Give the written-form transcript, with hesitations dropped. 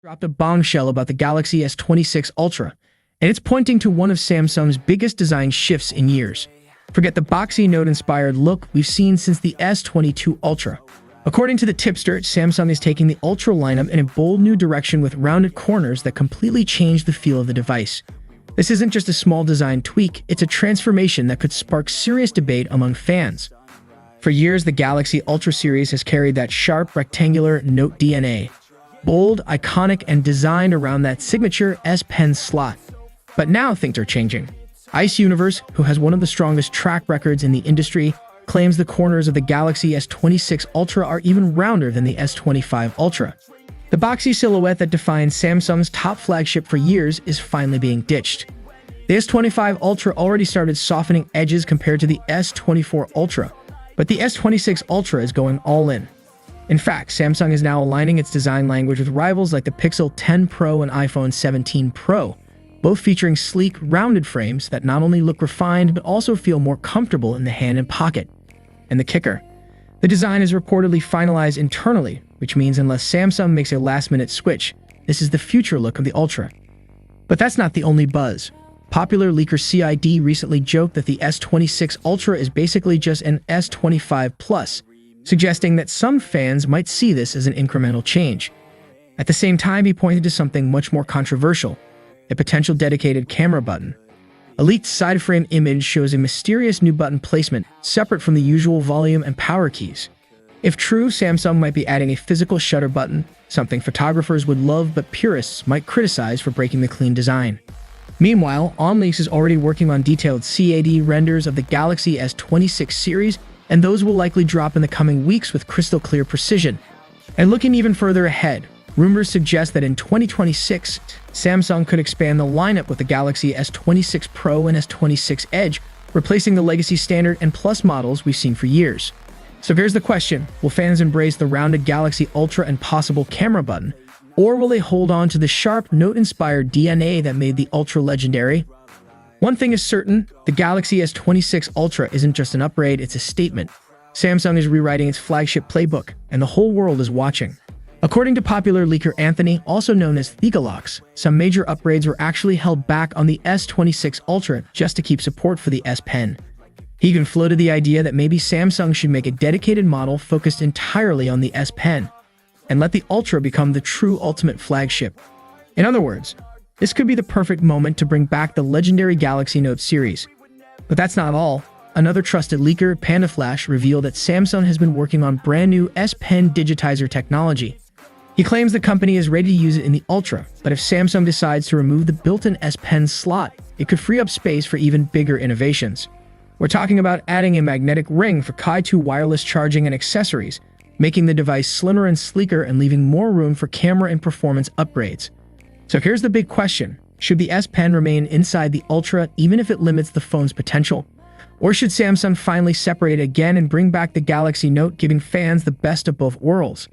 dropped a bombshell about the Galaxy S26 Ultra, and it's pointing to one of Samsung's biggest design shifts in years. Forget the boxy Note-inspired look we've seen since the S22 Ultra. According to the tipster, Samsung is taking the Ultra lineup in a bold new direction with rounded corners that completely change the feel of the device. This isn't just a small design tweak, it's a transformation that could spark serious debate among fans. For years, the Galaxy Ultra series has carried that sharp, rectangular Note DNA. Bold, iconic, and designed around that signature S Pen slot. But now things are changing. Ice Universe, who has one of the strongest track records in the industry, claims the corners of the Galaxy S26 Ultra are even rounder than the S25 Ultra. The boxy silhouette that defined Samsung's top flagship for years is finally being ditched. The S25 Ultra already started softening edges compared to the S24 Ultra, but the S26 Ultra is going all in. In fact, Samsung is now aligning its design language with rivals like the Pixel 10 Pro and iPhone 17 Pro, both featuring sleek, rounded frames that not only look refined but also feel more comfortable in the hand and pocket. And the kicker: the design is reportedly finalized internally, which means unless Samsung makes a last-minute switch, this is the future look of the Ultra. But that's not the only buzz. Popular leaker CID recently joked that the S26 Ultra is basically just an S25 Plus, suggesting that some fans might see this as an incremental change. At the same time, he pointed to something much more controversial: a potential dedicated camera button. A leaked side-frame image shows a mysterious new button placement, separate from the usual volume and power keys. If true, Samsung might be adding a physical shutter button, something photographers would love but purists might criticize for breaking the clean design. Meanwhile, OnLeaks is already working on detailed CAD renders of the Galaxy S26 series, and those will likely drop in the coming weeks with crystal-clear precision. And looking even further ahead, rumors suggest that in 2026, Samsung could expand the lineup with the Galaxy S26 Pro and S26 Edge, replacing the legacy Standard and Plus models we've seen for years. So here's the question: will fans embrace the rounded Galaxy Ultra and possible camera button, or will they hold on to the sharp, Note-inspired DNA that made the Ultra legendary? One thing is certain: the Galaxy S26 Ultra isn't just an upgrade, it's a statement. Samsung is rewriting its flagship playbook, and the whole world is watching. According to popular leaker Anthony, also known as Thegalox, some major upgrades were actually held back on the S26 Ultra just to keep support for the S Pen. He even floated the idea that maybe Samsung should make a dedicated model focused entirely on the S Pen, and let the Ultra become the true ultimate flagship. In other words, this could be the perfect moment to bring back the legendary Galaxy Note series. But that's not all. Another trusted leaker, PandaFlash, revealed that Samsung has been working on brand new S Pen digitizer technology. He claims the company is ready to use it in the Ultra, but if Samsung decides to remove the built-in S Pen slot, it could free up space for even bigger innovations. We're talking about adding a magnetic ring for Ki-2 wireless charging and accessories, making the device slimmer and sleeker and leaving more room for camera and performance upgrades. So here's the big question: should the S Pen remain inside the Ultra even if it limits the phone's potential? Or should Samsung finally separate again and bring back the Galaxy Note, giving fans the best of both worlds?